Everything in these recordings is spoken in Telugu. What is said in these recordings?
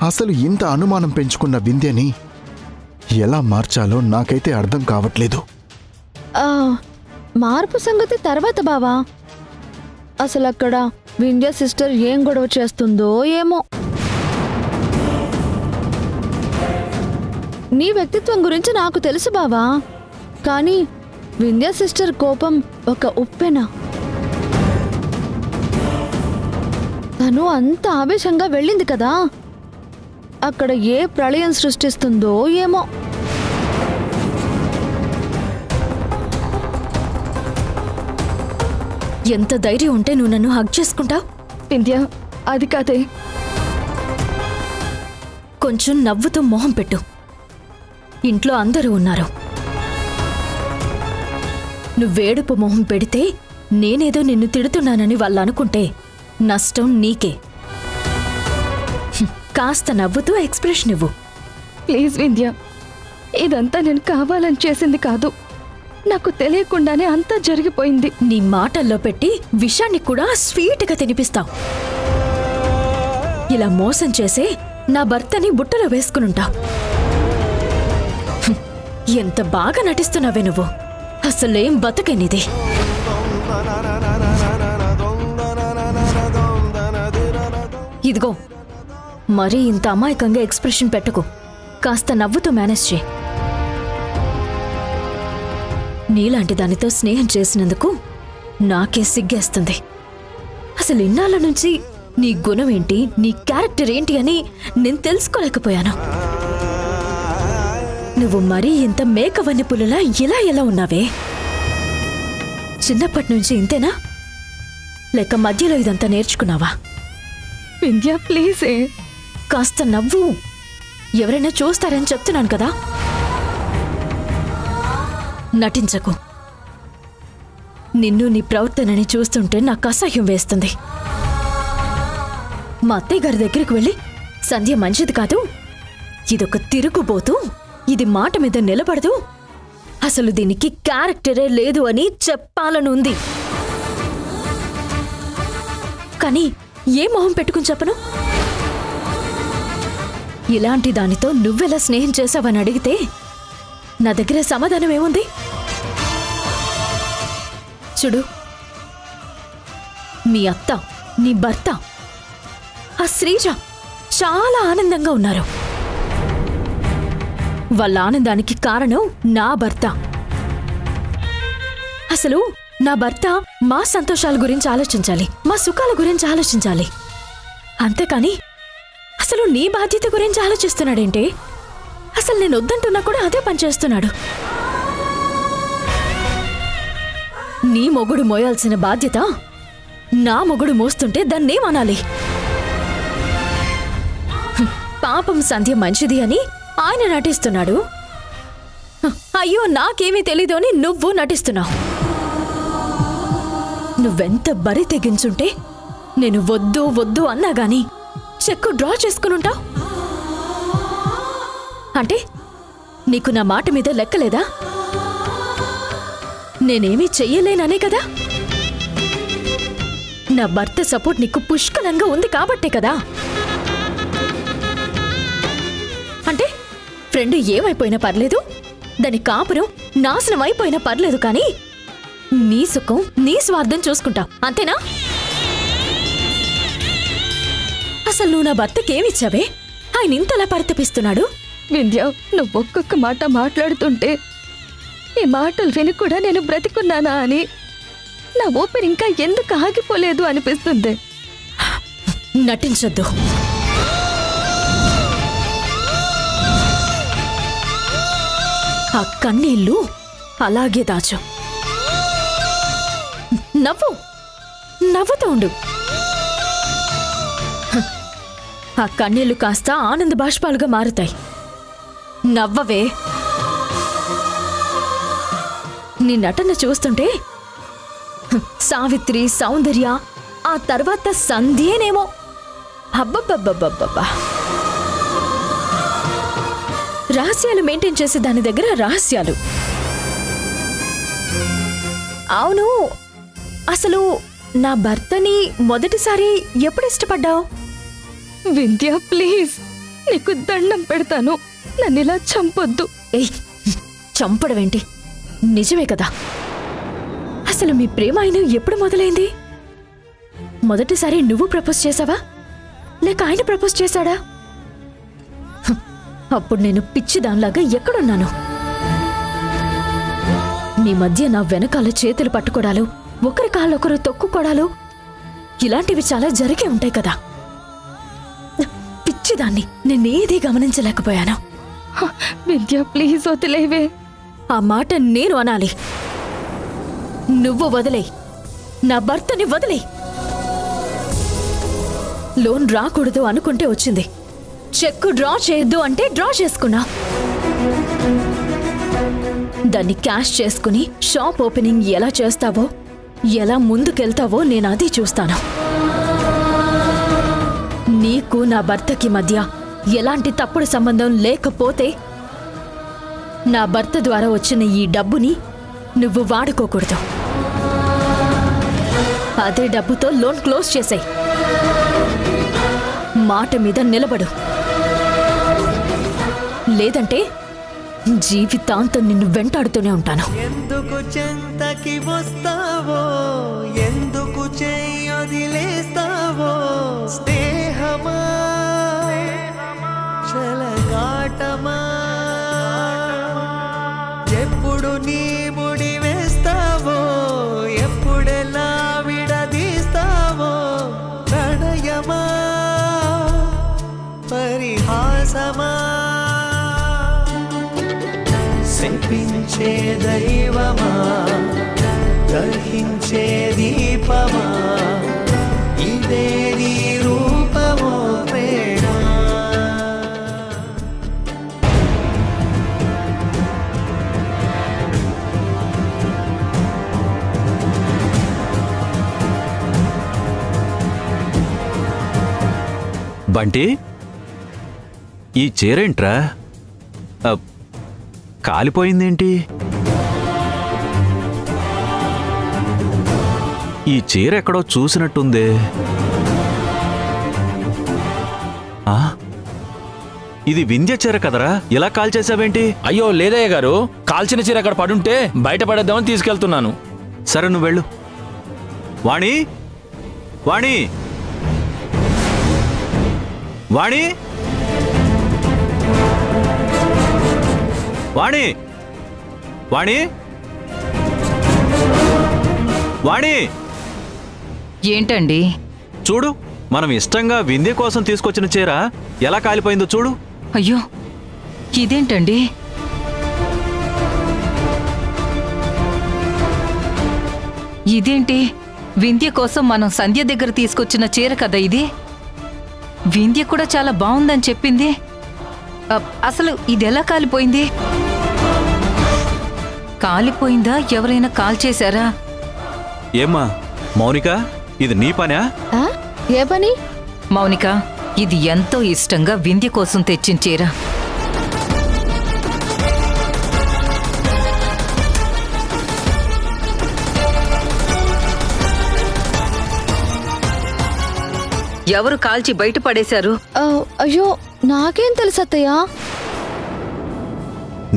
అసలు ఇంత అనుమానం పెంచుకున్న వింధ్యని ఎలా మార్చాలో నాకైతే అర్థం కావట్లేదు. మార్పు సంగతి తర్వాత బావా. అసలు అక్కడ వింధ్య సిస్టర్ ఏం గొడవ చేస్తుందో ఏమో. నీ వ్యక్తిత్వం గురించి నాకు తెలుసు బావా, కానీ వింధ్య సిస్టర్ కోపం ఒక ఉప్పెన. తను అంత ఆవేశంగా వెళ్ళింది కదా, అక్కడ ఏ ప్రళయం సృష్టిస్తుందో ఏమో. ఎంత ధైర్యం ఉంటే నువ్వు నన్ను హగ్ చేసుకుంటావు? వింధ్య, అది కాదే. కొంచెం నవ్వుతూ మొహం పెట్టు. ఇంట్లో అందరూ ఉన్నారు. నువ్వేడుపు మొహం పెడితే నేనేదో నిన్ను తిడుతున్నానని వాళ్ళు అనుకుంటే నష్టం నీకే. కాస్త నవ్వుతూ ఎక్స్ప్రెషన్ ఇవ్వు. ప్లీజ్ వింధ్య, ఇదంతా నేను కావాలని చేసింది కాదు. నాకు తెలియకుండానే అంతా జరిగిపోయింది. నీ మాటల్లో పెట్టి విషాన్ని కూడా స్వీట్గా తినిపిస్తావు. ఇలా మోసం చేసే నా భర్తని బుట్టలో వేసుకునుంటావు. ఎంత బాగా నటిస్తున్నావే నువ్వు. అసలేం బతుకేనిది. ఇదిగో, మరీ ఇంత అమాయకంగా ఎక్స్ప్రెషన్ పెట్టుకో. కాస్త నవ్వుతూ మేనేజ్ చేయి. నీలాంటి దానితో స్నేహం చేసినందుకు నాకే సిగ్గేస్తుంది. అసలు ఇన్నాళ్ళ నుంచి నీ గుణం ఏంటి, నీ క్యారెక్టర్ ఏంటి అని నేను తెలుసుకోలేకపోయాను. నువ్వు మరీ ఇంత మేకవన్ని పుల్లలా ఇలా ఎలా ఉన్నావే? చిన్నప్పటి నుంచి ఇంతేనా, లేక మధ్యలో ఇదంతా నేర్చుకున్నావా? వింధ్య ప్లీజే, కాస్త నవ్వు. ఎవరైనా చూస్తారని చెప్తున్నాను కదా. నటించకు. నిన్ను నీ ప్రవర్తనని చూస్తుంటే నాకు అసహ్యం వేస్తుంది. మా అత్తయ్య గారి దగ్గరికి వెళ్ళి సంధ్య మంచిది కాదు, ఇదొక తిరుగుబోతూ, ఇది మాట మీద నిలబడదు, అసలు దీనికి క్యారెక్టరే లేదు అని చెప్పాలనుంది. కానీ ఏ మొహం పెట్టుకుని చెప్పను? ఇలాంటి దానితో నువ్వెలా స్నేహం చేశావని అడిగితే నా దగ్గర సమాధానం ఏముంది? చూడు, మీ అత్త, నీ భర్త, ఆ శ్రీజ చాలా ఆనందంగా ఉన్నారు. వాళ్ళ ఆనందానికి కారణం నా భర్త. అసలు నా భర్త మా సంతోషాల గురించి ఆలోచించాలి, మా సుఖాల గురించి ఆలోచించాలి. అంతేకాని అసలు నీ బాధ్యత గురించి ఆలోచిస్తున్నాడేంటే? అసలు నేను వద్దంటున్నా కూడా అదే పని చేస్తున్నాడు. నీ మొగుడు మోయాల్సిన బాధ్యత నా మొగుడు మోస్తుంటే దాన్నేమనాలి? పాపం సంధ్య మంచిది అని ఆయన నటిస్తున్నాడు. అయ్యో నాకేమీ తెలీదు అని నువ్వు నటిస్తున్నావు. నువ్వెంత బరి తెగించుంటే నేను వద్దు వద్దు అన్నా గాని చెక్కు డ్రా చేసుకునుంటావు. అంటే నీకు నా మాట మీద లెక్కలేదా? నేనేమీ చెయ్యలేననే కదా? నా భర్త సపోర్ట్ నీకు పుష్కలంగా ఉంది కాబట్టే కదా. అంటే ఫ్రెండ్ ఏమైపోయినా పర్లేదు, దాని కాపురం నాశనం అయిపోయినా పర్లేదు, కానీ నీ సుఖం నీ స్వార్థం చూసుకుంటావు, అంతేనా? అసలు నువ్వు నా భర్తకేమిచ్చావే? ఆయన ఇంతలా పరితపిస్తున్నాడు. వింధ్య, నువ్వు ఒక్కొక్క మాట మాట్లాడుతుంటే ఈ మాటలు విని కూడా నేను బ్రతికున్నానా అని నా ఊపిరి ఇంకా ఎందుకు ఆగిపోలేదు అనిపిస్తుంది. నటించొద్దు. ఆ కన్నీళ్ళు అలాగే దాచు. నవ్వు, నవ్వుతూ ఉండు. ఆ కన్నీళ్లు కాస్త ఆనంద బాష్పాలుగా మారుతాయి. నవ్వవే. నీ నటన చూస్తుంటే సావిత్రి, సౌందర్య, ఆ తర్వాత సంధ్యేనేమో. అబ్బబ్బబ్బబ్బబ్బబ్బా, రహస్యాలు మెయింటైన్ చేసే దాని దగ్గర రహస్యాలు. అవును, అసలు నా భర్తని మొదటిసారి ఎప్పుడు ఇష్టపడ్డావు? వింధ్య ప్లీజ్, నీకు దండం పెడతాను, నన్ను ఇలా చంపొద్దు. ఏయ్, చంపడమేంటి? నిజమే కదా. అసలు మీ ప్రేమ ఆయన ఎప్పుడు మొదలైంది? మొదటిసారి నువ్వు ప్రపోజ్ చేసావా, లేక ఆయన ప్రపోజ్ చేశాడా? అప్పుడు నేను పిచ్చిదానిలాగా ఎక్కడున్నాను? మీ మధ్య నా వెనకాల చేతులు పట్టుకోడాలు, ఒకరి కాళ్ళొకరు తొక్కుకోడాలు, ఇలాంటివి చాలా జరిగే ఉంటాయి కదా. పిచ్చిదాన్ని, నేనేది గమనించలేకపోయాను. విద్య, ప్లీజ్ వదిలేవే. ఆ మాట నేను అనాలి. నువ్వు వదిలే, నా భర్తని వదిలే. లోన్ రాకూడదు అనుకుంటే వచ్చింది, చెక్కు డ్రా చేయొద్దు అంటే డ్రా చేసుకున్నా. దాన్ని క్యాష్ చేసుకుని షాప్ ఓపెనింగ్ ఎలా చేస్తావో, ఎలా ముందుకెళ్తావో నేను అది చూస్తాను. నీకు నా భర్తకి మధ్య ఎలాంటి తప్పుడు సంబంధం లేకపోతే నా భర్త ద్వారా వచ్చిన ఈ డబ్బుని నువ్వు వాడుకోకూడదు. అదే డబ్బుతో లోన్ క్లోజ్ చేసాయి. మాట మీద నిలబడు, లేదంటే జీవితాంతం నిన్ను వెంటాడుతూనే ఉంటాను. ఎందుకు చెంతకి వస్తావో, ఎందుకు చెయ్యొదిలేస్తావో, స్నేహమా చలగాటమా, ఎప్పుడు నీ ముడి వేస్తావో, ఎప్పుడెలా విడదీస్తావో, ప్రణయమా పరిహాసమా, శపించే దైవమా, దర్శించే దీపమా, ఇదే నీ రూపమో ప్రేమ. బంటి, ఈ చీరేంట్రా కాలిపోయిందేంటి? ఈ చీర ఎక్కడో చూసినట్టుందే. ఇది వింధ్య చీర కదరా, ఇలా కాల్చేసావేంటి? అయ్యో లేదయ్య గారు, కాల్చిన చీర అక్కడ పడుంటే బయటపడేద్దామని తీసుకెళ్తున్నాను. సరే, నువ్వు వెళ్ళు. వాణి, వాణి, వాణి, వాణి, వాణి, వాణి. ఏంటండి? చూడు, మనం ఇష్టంగా వింధ్య కోసం తీసుకొచ్చిన చీర ఎలా కాలిపోయిందో చూడు. అయ్యో, ఇదేంటండి? ఇదేంటి? వింధ్య కోసం మనం సంధ్య దగ్గర తీసుకొచ్చిన చీర కదా ఇది. వింధ్య కూడా చాలా బాగుందని చెప్పింది. అసలు ఇదెలా కాలిపోయింది? కాలిపోయిందా, ఎవరైనా కాల్చేశారా? ఏమ్మా మౌనిక, ఇది నీ పనా? ఏ పని? మౌనిక, ఇది ఎంతో ఇష్టంగా వింధ్య కోసం తెచ్చిన చీర. ఎవరు కాల్చి బయట పడేశారు? అయ్యో, నాకేం తెలుసు అత్తయ్య.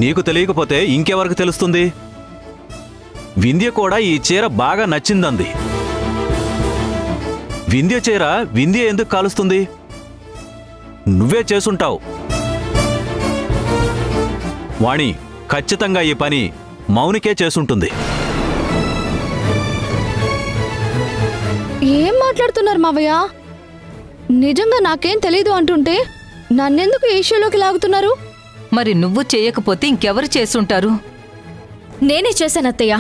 నీకు తెలియకపోతే ఇంకెవరికి తెలుస్తుంది? వింధ్య కూడా ఈ చీర బాగా నచ్చిందంది. వింధ్య చీర వింధ్య ఎందుకు కాలుస్తుంది? నువ్వే చేసుంటావు. వాణి, ఖచ్చితంగా ఈ పని మౌనికే చేసుంటుంది. ఏం మాట్లాడుతున్నారు మావయ్య? నిజంగా నాకేం తెలీదు అంటుంటే నన్నెందుకు ఈ ఇష్యూలోకి లాగుతున్నారు? మరి నువ్వు చేయకపోతే ఇంకెవరు చేసుంటారు? నేనే చేశాను అత్తయ్య.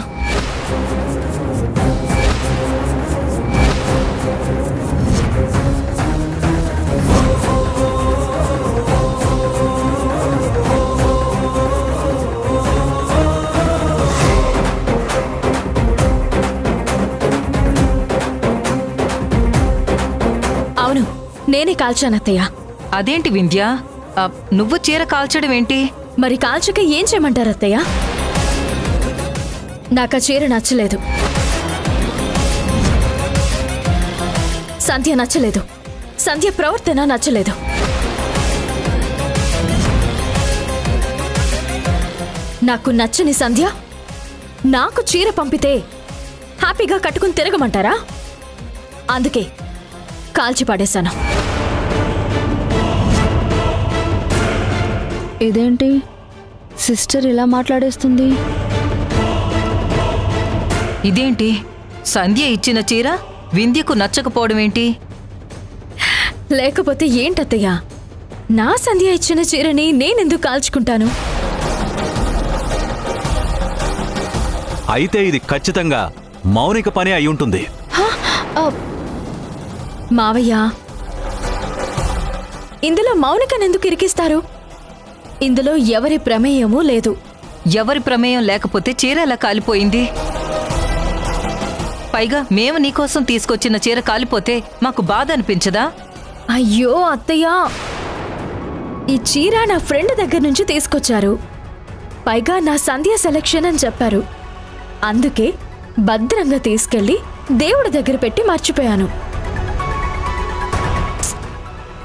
అవును, నేనే కాల్చానత్తయ్య. అదేంటి వింధ్య, నువ్వు చీర కాల్చడం ఏంటి? మరి కాల్చక ఏం చేయమంటారు అత్తయ్య? నాకు ఆ చీర నచ్చలేదు, సంధ్య నచ్చలేదు, సంధ్య ప్రవర్తన నచ్చలేదు. నాకు నచ్చని సంధ్య నాకు చీర పంపితే హ్యాపీగా కట్టుకుని తిరగమంటారా? అందుకే కాల్చి పడేశాను. ఇదేంటి సిస్టర్ ఇలా మాట్లాడేస్తుంది? ఇదేంటి సంధ్య ఇచ్చిన చీర వింధ్యకు నచ్చకపోవడం ఏంటి? లేకపోతే ఏంటత్తయ్య, నా సంధ్య ఇచ్చిన చీరని నేనెందుకు కాల్చుకుంటాను? అయితే ఇది ఖచ్చితంగా మౌనిక పని అయి ఉంటుంది. మావయ్య, ఇందులో మౌనికనెందుకు ఇరికిస్తారు? ఇందులో ఎవరి ప్రమేయమూ లేదు. ఎవరి ప్రమేయం లేకపోతే చీర ఎలా కాలిపోయింది? పైగా మేము నీకోసం తీసుకొచ్చిన చీర కాలిపోతే మాకు బాధ అనిపించదా? అయ్యో అత్తయ్య, ఈ చీర నా ఫ్రెండ్ దగ్గర నుంచి తీసుకొచ్చారు. పైగా నా సంధ్య సెలక్షన్ అని చెప్పారు. అందుకే భద్రంగా తీసుకెళ్లి దేవుడి దగ్గర పెట్టి మర్చిపోయాను.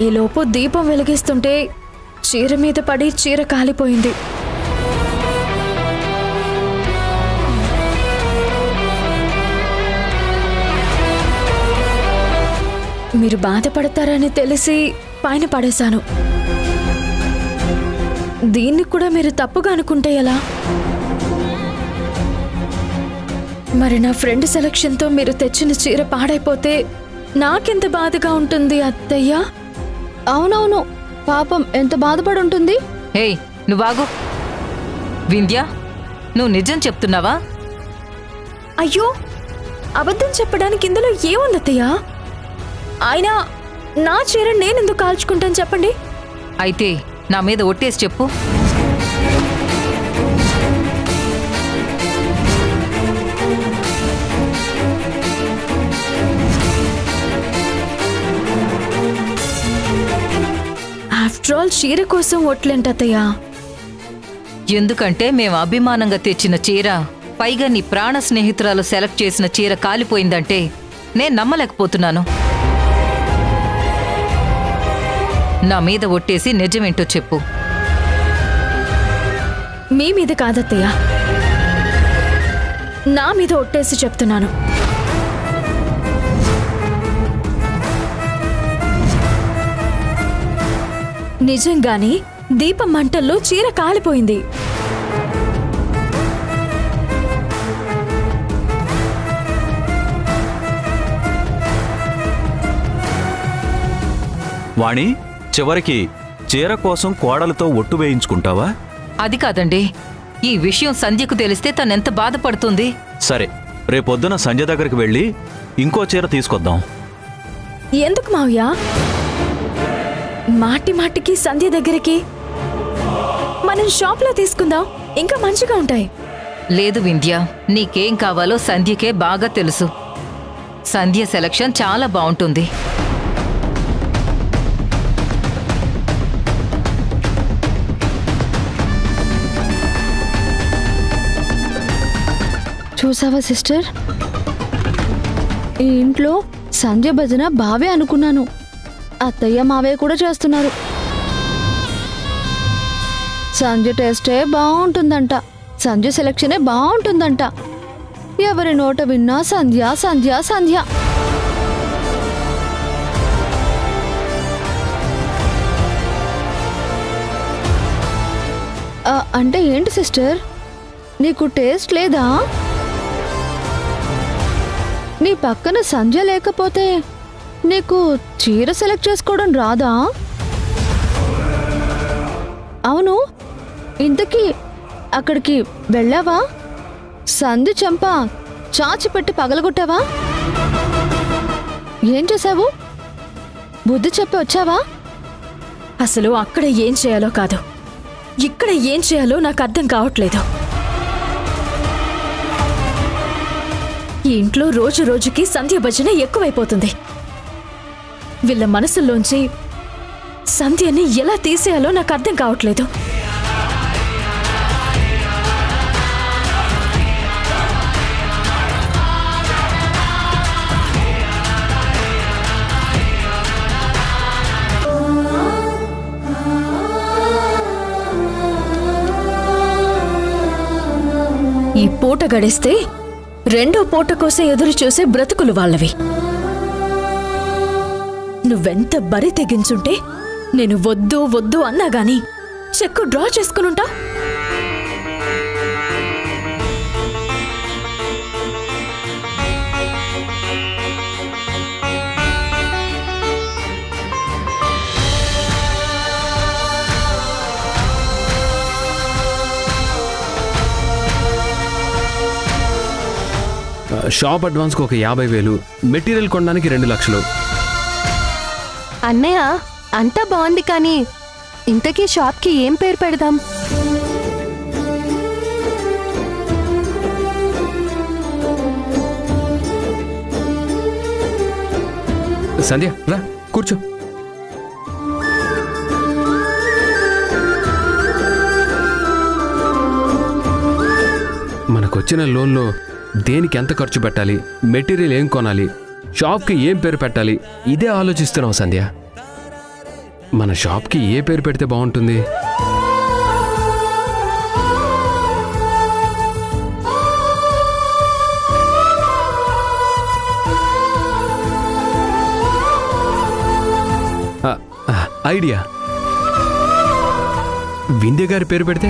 ఈలోపు దీపం వెలిగిస్తుంటే చీర మీద పడి చీర కాలిపోయింది. మీరు బాధపడతారని తెలిసి పైన పడేశాను. దీన్ని కూడా మీరు తప్పుగా అనుకుంటే ఎలా? మరి నా ఫ్రెండ్ సెలక్షన్తో మీరు తెచ్చిన చీర పాడైపోతే నాకెంత బాధగా ఉంటుంది అత్తయ్య? అవునవును, పాపం ఎంత బాధపడి ఉంటుంది. హేయ్ నువ్వాగు. వింధ్య, నువ్వు నిజం చెప్తున్నావా? అయ్యో, అబద్ధం చెప్పడానికి ఇందులో ఏముంది అత్తయ్య? అయినా నా చీర నేనెందుకు కాల్చుకుంటాను చెప్పండి? అయితే నా మీద ఒట్టేసి చెప్పు. ఆఫ్టర్ ఆల్ చీర కోసం ఒట్లేంటత్తయ్య? ఎందుకంటే మేము అభిమానంగా తెచ్చిన చీర, పైగా నీ ప్రాణ స్నేహితురాలు సెలెక్ట్ చేసిన చీర కాలిపోయిందంటే నేను నమ్మలేకపోతున్నాను. నా మీద ఒట్టేసి నిజమేంటో చెప్పు. మీ మీద కాదత్తయ్య, నా మీద ఒట్టేసి చెప్తున్నాను. నిజంగానే దీపం మంటల్లో చీర కాలిపోయింది. వాణి, చివరికి చీర కోసం కోడలతో ఒట్టు వేయించుకుంటావా? అది కాదండి, ఈ విషయం సంధ్యకు తెలిస్తే తనెంత బాధపడుతుంది. సరే, రేపొద్దున సంధ్య దగ్గరికి వెళ్ళి ఇంకో చీర తీసుకొద్దాం. ఎందుకు మావయ్య? మాటి మాటికి సంధ్య దగ్గరికి మనం షాప్లో తీసుకుందాం, ఇంకా మంచిగా ఉంటాయి. లేదు వింధ్య, నీకేం కావాలో సంధ్యకే బాగా తెలుసు. సంధ్య సెలక్షన్ చాలా బాగుంటుంది. చూసావా సిస్టర్, ఈ ఇంట్లో సంధ్య భజన బావే అనుకున్నాను. అత్తయ్య మావయ్య కూడా చేస్తున్నారు. సంధ్య టేస్టే బాగుంటుందంట, సంధ్య సెలక్షనే బాగుంటుందంట. ఎవరి నోట విన్నా సంధ్య సంధ్య సంధ్య. అంటే ఏంటి సిస్టర్, నీకు టేస్ట్ లేదా? నీ పక్కన సంధ్య లేకపోతే నీకు చీర సెలెక్ట్ చేసుకోవడం రాదా? అవును, ఇంతకీ అక్కడికి వెళ్ళావా? సంధ్య చంప చాచిపెట్టి పగలగొట్టావా? ఏం చేశావు? బుద్ధి చెప్పి వచ్చావా? అసలు అక్కడ ఏం చేయాలో కాదు, ఇక్కడ ఏం చేయాలో నాకు అర్థం కావట్లేదు. ఈ ఇంట్లో రోజు రోజుకి సంధ్య భజన ఎక్కువైపోతుంది. వీళ్ళ మనసుల్లోంచి సంధ్యని ఎలా తీసేయాలో నాకు అర్థం కావట్లేదు. ఈ పూట గడిస్తే రెండో పూట కోసం ఎదురు చూసే బ్రతుకులు వాళ్ళవి. నువ్వెంత బరి తెగించుంటే నేను వద్దు వద్దు అన్నా గాని చెక్కు డ్రా చేసుకునుంటా. షాప్ అడ్వాన్స్కి ఒక 50,000, మెటీరియల్ కొనడానికి 2 లక్షలు. అన్నయ్య అంతా బాగుంది, కానీ ఇంతకీ షాప్కి ఏం పేరు పెడదాం? సంధ్య రా కూర్చో. మనకొచ్చిన లోన్లో దేనికి ఎంత ఖర్చు పెట్టాలి, మెటీరియల్ ఏం కొనాలి, షాప్కి ఏం పేరు పెట్టాలి, ఇదే ఆలోచిస్తున్నాం సంధ్య. మన షాప్కి ఏ పేరు పెడితే బాగుంటుంది? ఐడియా, వింధ్య గారి పేరు పెడితే?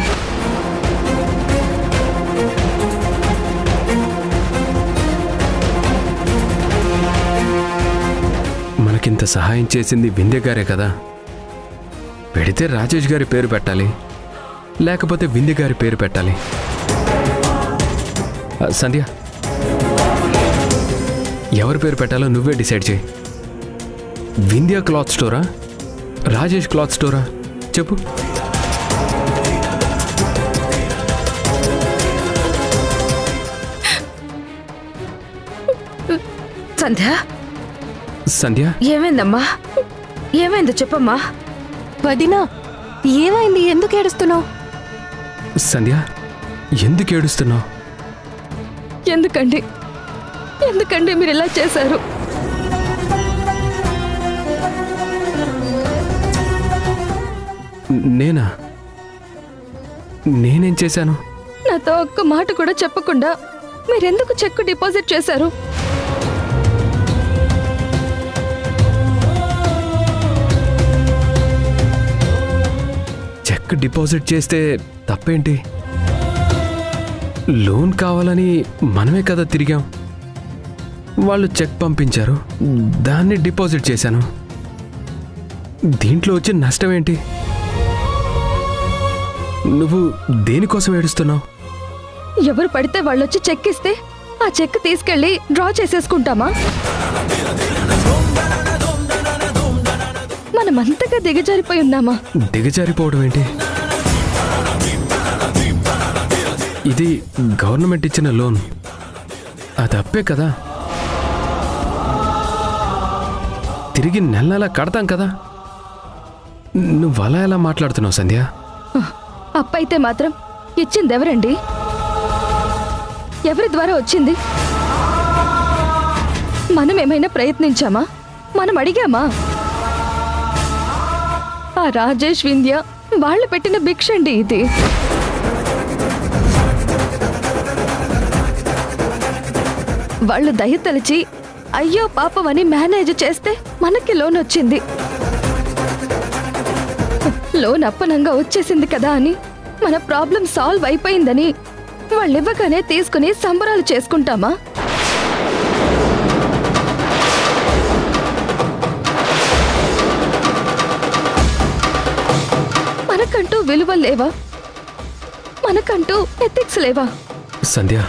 మనకింత సహాయం చేసింది వింధ్య గారే కదా. పెడితే రాజేష్ గారి పేరు పెట్టాలి, లేకపోతే వింధ్య గారి పేరు పెట్టాలి. సంధ్య, ఎవరి పేరు పెట్టాలో నువ్వే డిసైడ్ చేయి. వింధ్య క్లాత్ స్టోరా, రాజేష్ క్లాత్ స్టోరా చెప్పు. సంధ్య, సంధ్య ఏమైందమ్మా? ఏమైందో చెప్పమ్మా. వదినా, ఏమైంది? ఎందుకు ఏడుస్తున్నావు? సంధ్య, ఎందుకు ఏడుస్తున్నావు? ఎందుకండి మీరు ఇలా చేశారు? నేనేం చేశాను? నాతో ఒక్క మాట కూడా చెప్పకుండా మీరెందుకు చెక్కు డిపాజిట్ చేశారు? చెక్ డిపాజిట్ చేస్తే తప్పేంటి? లోన్ కావాలని మనమే కదా తిరిగాం. వాళ్ళు చెక్ పంపించారు, దాన్ని డిపాజిట్ చేశాను. దీంట్లో వచ్చే నష్టం ఏంటి? నువ్వు దేనికోసం ఏడుస్తున్నావు? ఎవరు పడితే వాళ్ళొచ్చి చెక్ ఇస్తే ఆ చెక్ తీసుకెళ్లి డ్రా చేసేసుకుంటామా? మనమంతగా దిగజారిపోయి ఉన్నామా? దిగజారిపోవడం ఏంటి? ఇది గవర్నమెంట్ ఇచ్చిన లోన్, అది అప్పే కదా. తిరిగి నెల నెలా కడతాం కదా. నువ్వు అలా ఎలా మాట్లాడుతున్నావు సంధ్య? అప్పైతే మాత్రం ఇచ్చింది ఎవరండి? ఎవరి ద్వారా వచ్చింది? మనం ఏమైనా ప్రయత్నించామా? మనం అడిగామా? ఆ రాజేష్, వింధ్య వాళ్ళు పెట్టిన భిక్ష అండి ఇది. వాళ్ళు దయతలిచి అయ్యో పాపం అని మేనేజ్ చేస్తే మనకి లోన్ వచ్చింది. లోన్ అప్పనంగా వచ్చేసింది కదా అని, మన ప్రాబ్లం సాల్వ్ అయిపోయిందని వాళ్ళు ఇవ్వగానే తీసుకుని సంబరాలు చేసుకుంటామా? మనకంటూ విలువ లేవా? మనకంటూ ఎథిక్స్ లేవా? సంధ్య,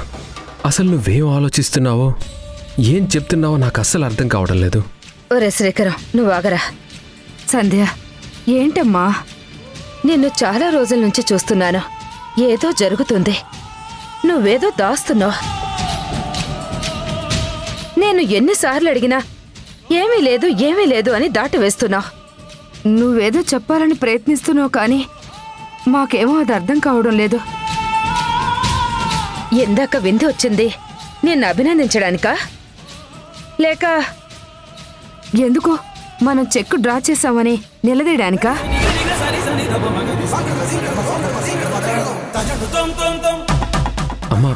అసలు నువ్వేం ఆలోచిస్తున్నావో, ఏం చెప్తున్నావో నాకు అస్సలు అర్థం కావడం లేదు. ఒరే శ్రీకరం, నువ్వు ఆగరా. సంధ్య, ఏంటమ్మా? నిన్ను చాలా రోజుల నుంచి చూస్తున్నాను. ఏదో జరుగుతుంది. నువ్వేదో దాస్తున్నావు. నేను ఎన్నిసార్లు అడిగినా ఏమీ లేదు అని దాటి వేస్తున్నావు. నువ్వేదో చెప్పాలని ప్రయత్నిస్తున్నావు, కానీ మాకేమో అది అర్థం కావడం లేదు. ఎందాక విందు వచ్చింది నిన్ను అభినందించడానికా, లేక ఎందుకో మనం చెక్కు డ్రా చేసామని నిలదీయడానికా? అమ్మా,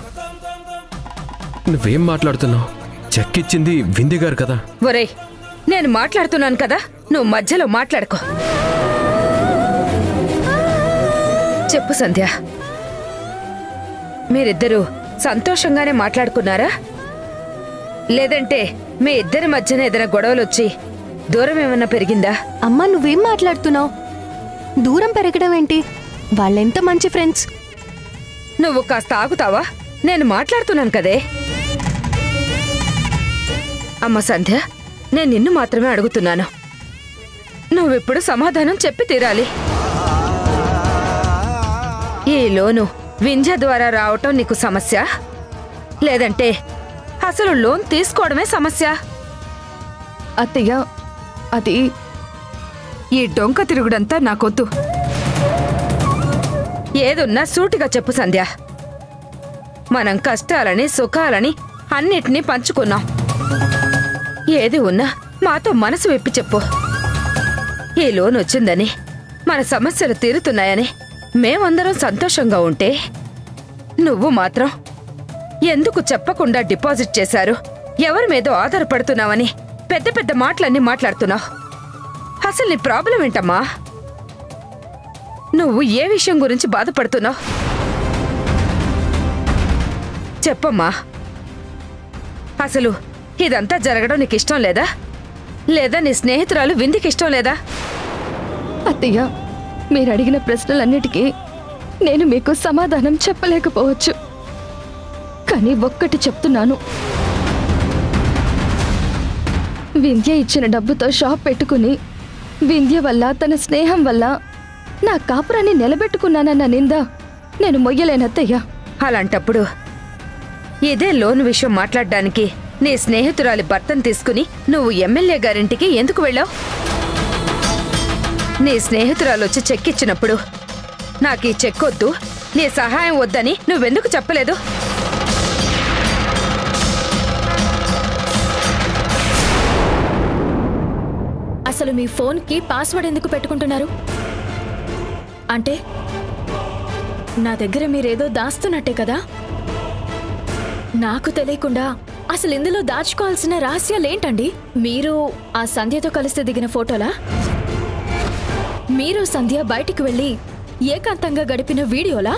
నువ్వేం మాట్లాడుతున్నావు? చెక్ ఇచ్చింది వింధ్య గారు కదా. ఒరేయ్, నేను మాట్లాడుతున్నాను కదా, నువ్వు మధ్యలో మాట్లాడుకో. చెప్పు సంధ్య, మీరిద్దరూ సంతోషంగానే మాట్లాడుకున్నారా? లేదంటే మీ ఇద్దరి మధ్యన ఏదైనా గొడవలు వచ్చి దూరం ఏమన్నా పెరిగిందా? అమ్మా, నువ్వేం మాట్లాడుతున్నావు? దూరం పెరగడం ఏంటి? వాళ్ళెంత మంచి ఫ్రెండ్స్. నువ్వు కాస్త ఆగుతావా? నేను మాట్లాడుతున్నాను కదే. అమ్మ సంధ్య, నేను నిన్ను మాత్రమే అడుగుతున్నాను. నువ్విప్పుడు సమాధానం చెప్పి తీరాలి. ఈ లోను వింధ్య ద్వారా రావటం నీకు సమస్య, లేదంటే అసలు లోన్ తీసుకోవడమే సమస్య? అత్తయ్య, అది ఈ డొంక తిరుగుడంతా నాకొద్దు. ఏదున్నా సూటిగా చెప్పు సంధ్య. మనం కష్టాలని సుఖాలని అన్నిటినీ పంచుకున్నాం. ఏది ఉన్నా మాతో మనసు విప్పి చెప్పు. ఈ లోన్ వచ్చిందని, మన సమస్యలు తీరుతున్నాయని మేమందరం సంతోషంగా ఉంటే నువ్వు మాత్రం ఎందుకు చెప్పకుండా డిపాజిట్ చేశారు, ఎవరి మీదో ఆధారపడుతున్నావని పెద్ద పెద్ద మాటలన్నీ మాట్లాడుతున్నావు. అసలు నీ ప్రాబ్లం ఏంటమ్మా? నువ్వు ఏ విషయం గురించి బాధపడుతున్నావు చెప్పమ్మా. అసలు ఇదంతా జరగడం నీకు ఇష్టం లేదా? లేదా నీ స్నేహితురాలు వింధ్యకి ఇష్టం లేదా? అత్తయ్య, మీరు అడిగిన ప్రశ్నలన్నిటికీ నేను మీకు సమాధానం చెప్పలేకపోవచ్చు. కానీ ఒక్కటి చెప్తున్నాను. వింధ్య ఇచ్చిన డబ్బుతో షాప్ పెట్టుకుని వింధ్య వల్ల, తన స్నేహం వల్ల నా కాపురాన్ని నిలబెట్టుకున్నానన్న నింద నేను మొయ్యలేనత్తయ్య. అలాంటప్పుడు ఇదే లోన్ విషయం మాట్లాడడానికి నీ స్నేహితురాలి భర్తను తీసుకుని నువ్వు ఎమ్మెల్యే గారింటికి ఎందుకు వెళ్ళావు? నీ స్నేహితురాలు వచ్చి చెక్ ఇచ్చినప్పుడు నాకు ఈ చెక్ వద్దు, నీ సహాయం వద్దని నువ్వెందుకు చెప్పలేదు? అసలు మీ ఫోన్కి పాస్వర్డ్ ఎందుకు పెట్టుకుంటున్నారు? అంటే నా దగ్గర మీరేదో దాస్తున్నట్టే కదా? నాకు తెలియకుండా అసలు ఇందులో దాచుకోవాల్సిన రహస్యాలేంటండి? మీరు ఆ సంధ్యతో కలిసి దిగిన ఫోటోలా? మీరు సంధ్య బయటికి వెళ్ళి ఏకాంతంగా గడిపిన వీడియోలా?